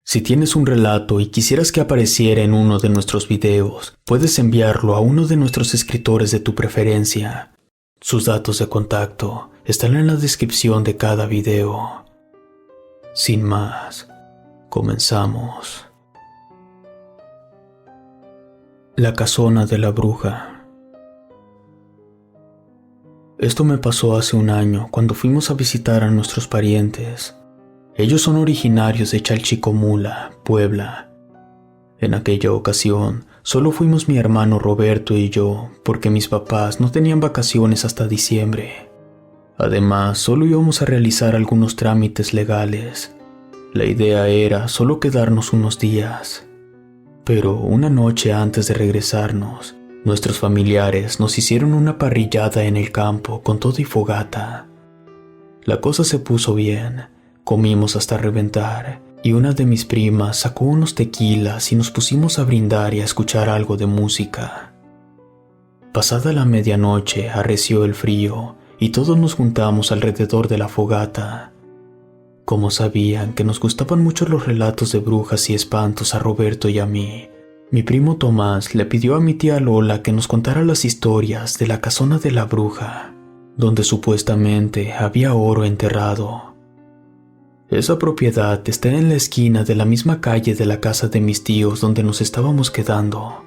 Si tienes un relato y quisieras que apareciera en uno de nuestros videos, puedes enviarlo a uno de nuestros escritores de tu preferencia. Sus datos de contacto están en la descripción de cada video. Sin más, comenzamos. La casona de la bruja. Esto me pasó hace un año cuando fuimos a visitar a nuestros parientes. Ellos son originarios de Chalchicomula, Puebla. En aquella ocasión, solo fuimos mi hermano Roberto y yo, porque mis papás no tenían vacaciones hasta diciembre. Además, solo íbamos a realizar algunos trámites legales. La idea era solo quedarnos unos días. Pero una noche antes de regresarnos, nuestros familiares nos hicieron una parrillada en el campo con todo y fogata. La cosa se puso bien. Comimos hasta reventar, y una de mis primas sacó unos tequilas y nos pusimos a brindar y a escuchar algo de música. Pasada la medianoche arreció el frío y todos nos juntamos alrededor de la fogata. Como sabían que nos gustaban mucho los relatos de brujas y espantos a Roberto y a mí, mi primo Tomás le pidió a mi tía Lola que nos contara las historias de la casona de la bruja, donde supuestamente había oro enterrado. Esa propiedad está en la esquina de la misma calle de la casa de mis tíos donde nos estábamos quedando.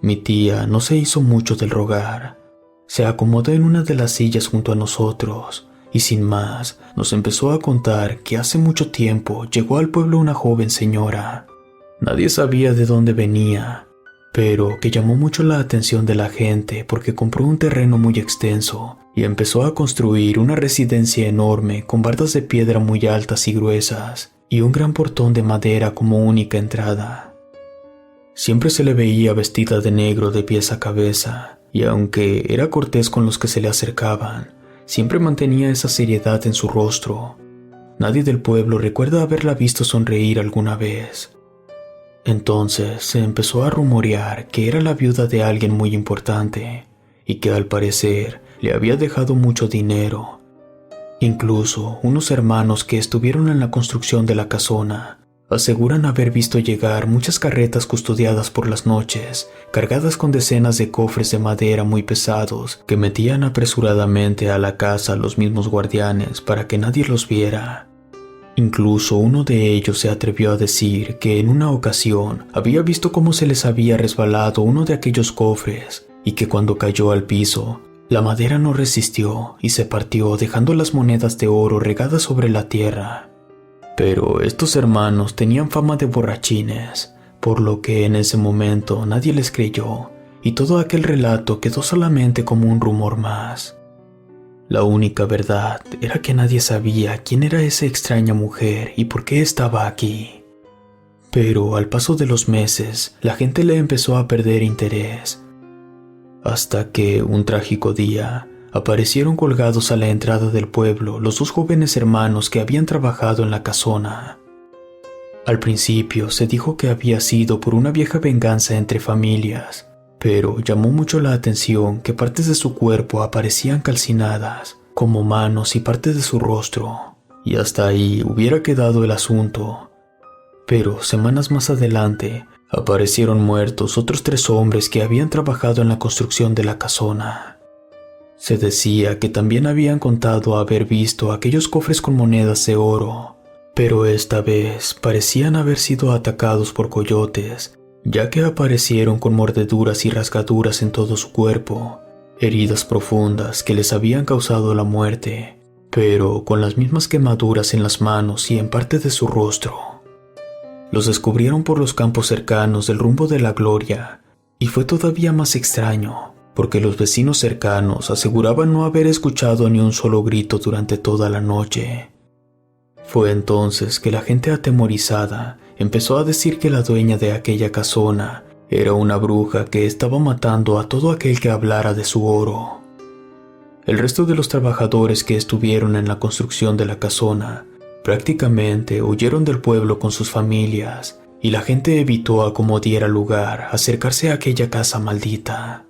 Mi tía no se hizo mucho del rogar. Se acomodó en una de las sillas junto a nosotros y sin más nos empezó a contar que hace mucho tiempo llegó al pueblo una joven señora. Nadie sabía de dónde venía, pero que llamó mucho la atención de la gente porque compró un terreno muy extenso y empezó a construir una residencia enorme con bardas de piedra muy altas y gruesas y un gran portón de madera como única entrada. Siempre se le veía vestida de negro de pies a cabeza y aunque era cortés con los que se le acercaban, siempre mantenía esa seriedad en su rostro. Nadie del pueblo recuerda haberla visto sonreír alguna vez. Entonces se empezó a rumorear que era la viuda de alguien muy importante y que al parecer le había dejado mucho dinero. Incluso unos hermanos que estuvieron en la construcción de la casona aseguran haber visto llegar muchas carretas custodiadas por las noches, cargadas con decenas de cofres de madera muy pesados que metían apresuradamente a la casa los mismos guardianes para que nadie los viera. Incluso uno de ellos se atrevió a decir que en una ocasión había visto cómo se les había resbalado uno de aquellos cofres y que cuando cayó al piso, la madera no resistió y se partió dejando las monedas de oro regadas sobre la tierra. Pero estos hermanos tenían fama de borrachines, por lo que en ese momento nadie les creyó y todo aquel relato quedó solamente como un rumor más. La única verdad era que nadie sabía quién era esa extraña mujer y por qué estaba aquí. Pero al paso de los meses, la gente le empezó a perder interés, hasta que un trágico día aparecieron colgados a la entrada del pueblo los dos jóvenes hermanos que habían trabajado en la casona. Al principio se dijo que había sido por una vieja venganza entre familias, pero llamó mucho la atención que partes de su cuerpo aparecían calcinadas, como manos y parte de su rostro, y hasta ahí hubiera quedado el asunto. Pero semanas más adelante aparecieron muertos otros 3 hombres que habían trabajado en la construcción de la casona. Se decía que también habían contado haber visto aquellos cofres con monedas de oro, pero esta vez parecían haber sido atacados por coyotes, ya que aparecieron con mordeduras y rasgaduras en todo su cuerpo, heridas profundas que les habían causado la muerte, pero con las mismas quemaduras en las manos y en parte de su rostro. Los descubrieron por los campos cercanos del rumbo de la Gloria, y fue todavía más extraño, porque los vecinos cercanos aseguraban no haber escuchado ni un solo grito durante toda la noche. Fue entonces que la gente atemorizada empezó a decir que la dueña de aquella casona era una bruja que estaba matando a todo aquel que hablara de su oro. El resto de los trabajadores que estuvieron en la construcción de la casona prácticamente huyeron del pueblo con sus familias y la gente evitó a como diera lugar acercarse a aquella casa maldita.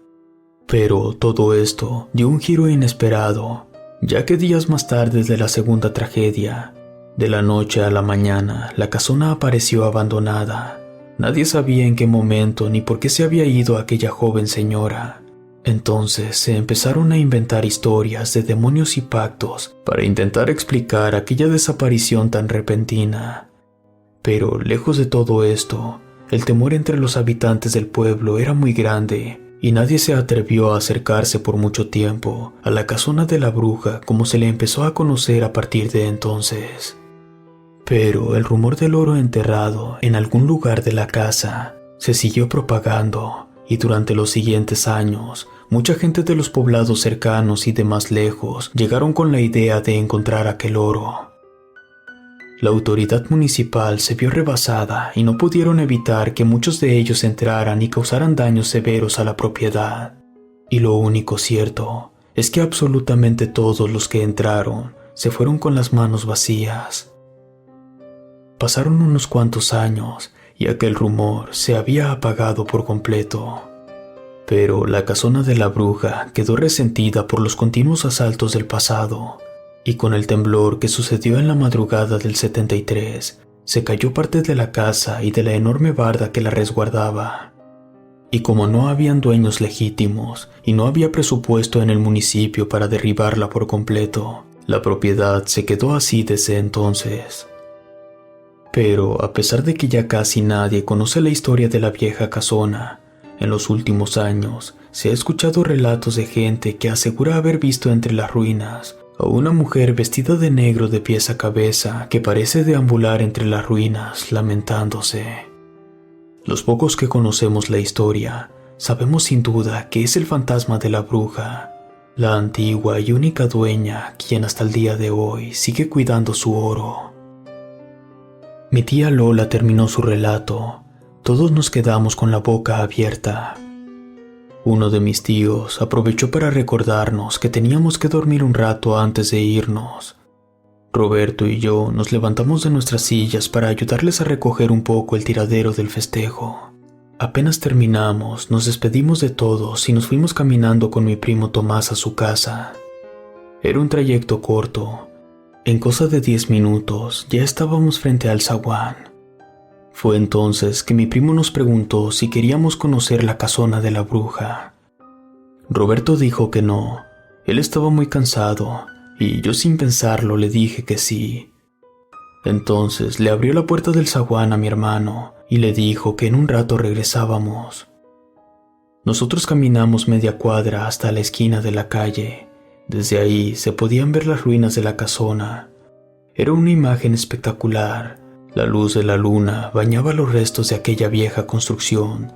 Pero todo esto dio un giro inesperado, ya que días más tarde de la segunda tragedia, De la noche a la mañana, la casona apareció abandonada. Nadie sabía en qué momento ni por qué se había ido aquella joven señora. Entonces se empezaron a inventar historias de demonios y pactos para intentar explicar aquella desaparición tan repentina. Pero lejos de todo esto, el temor entre los habitantes del pueblo era muy grande y nadie se atrevió a acercarse por mucho tiempo a la casona de la bruja como se le empezó a conocer a partir de entonces. Pero el rumor del oro enterrado en algún lugar de la casa se siguió propagando y durante los siguientes años, mucha gente de los poblados cercanos y de más lejos llegaron con la idea de encontrar aquel oro. La autoridad municipal se vio rebasada y no pudieron evitar que muchos de ellos entraran y causaran daños severos a la propiedad. Y lo único cierto es que absolutamente todos los que entraron se fueron con las manos vacías. Pasaron unos cuantos años y aquel rumor se había apagado por completo. Pero la casona de la bruja quedó resentida por los continuos asaltos del pasado, y con el temblor que sucedió en la madrugada del 73, se cayó parte de la casa y de la enorme barda que la resguardaba. Y como no habían dueños legítimos y no había presupuesto en el municipio para derribarla por completo, la propiedad se quedó así desde entonces. Pero a pesar de que ya casi nadie conoce la historia de la vieja casona, en los últimos años se ha escuchado relatos de gente que asegura haber visto entre las ruinas a una mujer vestida de negro de pies a cabeza que parece deambular entre las ruinas lamentándose. Los pocos que conocemos la historia sabemos sin duda que es el fantasma de la bruja, la antigua y única dueña quien hasta el día de hoy sigue cuidando su oro. Mi tía Lola terminó su relato. Todos nos quedamos con la boca abierta. Uno de mis tíos aprovechó para recordarnos que teníamos que dormir un rato antes de irnos. Roberto y yo nos levantamos de nuestras sillas para ayudarles a recoger un poco el tiradero del festejo. Apenas terminamos, nos despedimos de todos y nos fuimos caminando con mi primo Tomás a su casa. Era un trayecto corto. En cosa de 10 minutos ya estábamos frente al zaguán. Fue entonces que mi primo nos preguntó si queríamos conocer la casona de la bruja. Roberto dijo que no, él estaba muy cansado y yo sin pensarlo le dije que sí. Entonces le abrió la puerta del zaguán a mi hermano y le dijo que en un rato regresábamos. Nosotros caminamos media cuadra hasta la esquina de la calle. Desde ahí se podían ver las ruinas de la casona. Era una imagen espectacular. La luz de la luna bañaba los restos de aquella vieja construcción.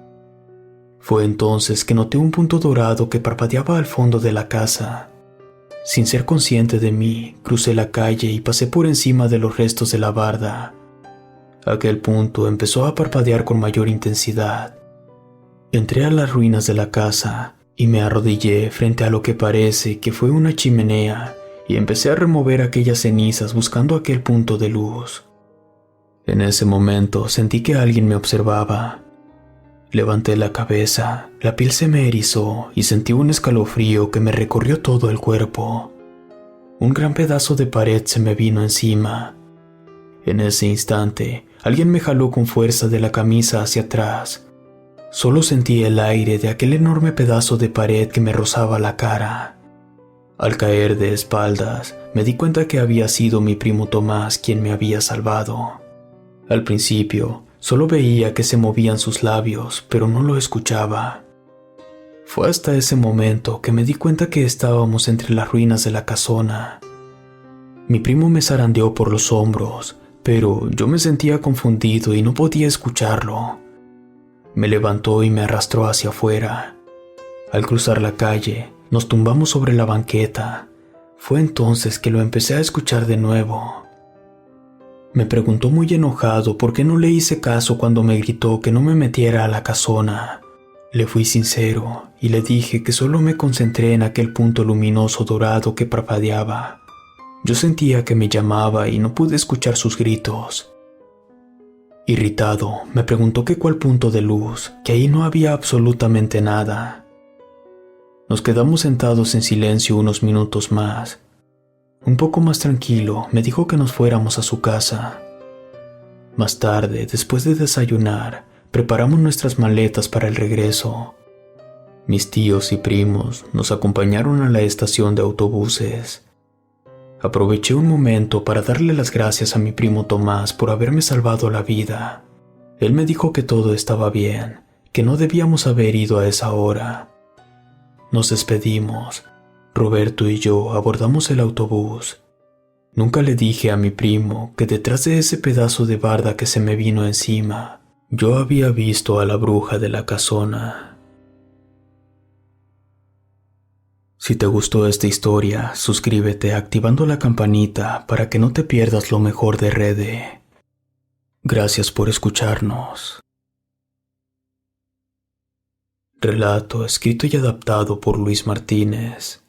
Fue entonces que noté un punto dorado que parpadeaba al fondo de la casa. Sin ser consciente de mí, crucé la calle y pasé por encima de los restos de la barda. Aquel punto empezó a parpadear con mayor intensidad. Entré a las ruinas de la casa y me arrodillé frente a lo que parece que fue una chimenea y empecé a remover aquellas cenizas buscando aquel punto de luz. En ese momento sentí que alguien me observaba. Levanté la cabeza, la piel se me erizó y sentí un escalofrío que me recorrió todo el cuerpo. Un gran pedazo de pared se me vino encima. En ese instante, alguien me jaló con fuerza de la camisa hacia atrás. Solo sentí el aire de aquel enorme pedazo de pared que me rozaba la cara. Al caer de espaldas, me di cuenta que había sido mi primo Tomás quien me había salvado. Al principio, solo veía que se movían sus labios, pero no lo escuchaba. Fue hasta ese momento que me di cuenta que estábamos entre las ruinas de la casona. Mi primo me zarandeó por los hombros, pero yo me sentía confundido y no podía escucharlo. Me levantó y me arrastró hacia afuera. Al cruzar la calle, nos tumbamos sobre la banqueta. Fue entonces que lo empecé a escuchar de nuevo. Me preguntó muy enojado por qué no le hice caso cuando me gritó que no me metiera a la casona. Le fui sincero y le dije que solo me concentré en aquel punto luminoso dorado que parpadeaba. Yo sentía que me llamaba y no pude escuchar sus gritos. Irritado, me preguntó que cuál punto de luz, que ahí no había absolutamente nada. Nos quedamos sentados en silencio unos minutos más. Un poco más tranquilo, me dijo que nos fuéramos a su casa. Más tarde, después de desayunar, preparamos nuestras maletas para el regreso. Mis tíos y primos nos acompañaron a la estación de autobuses. Aproveché un momento para darle las gracias a mi primo Tomás por haberme salvado la vida. Él me dijo que todo estaba bien, que no debíamos haber ido a esa hora. Nos despedimos. Roberto y yo abordamos el autobús. Nunca le dije a mi primo que detrás de ese pedazo de barda que se me vino encima, yo había visto a la bruja de la casona. Si te gustó esta historia, suscríbete activando la campanita para que no te pierdas lo mejor de Rede. Gracias por escucharnos. Relato escrito y adaptado por Luis Martínez.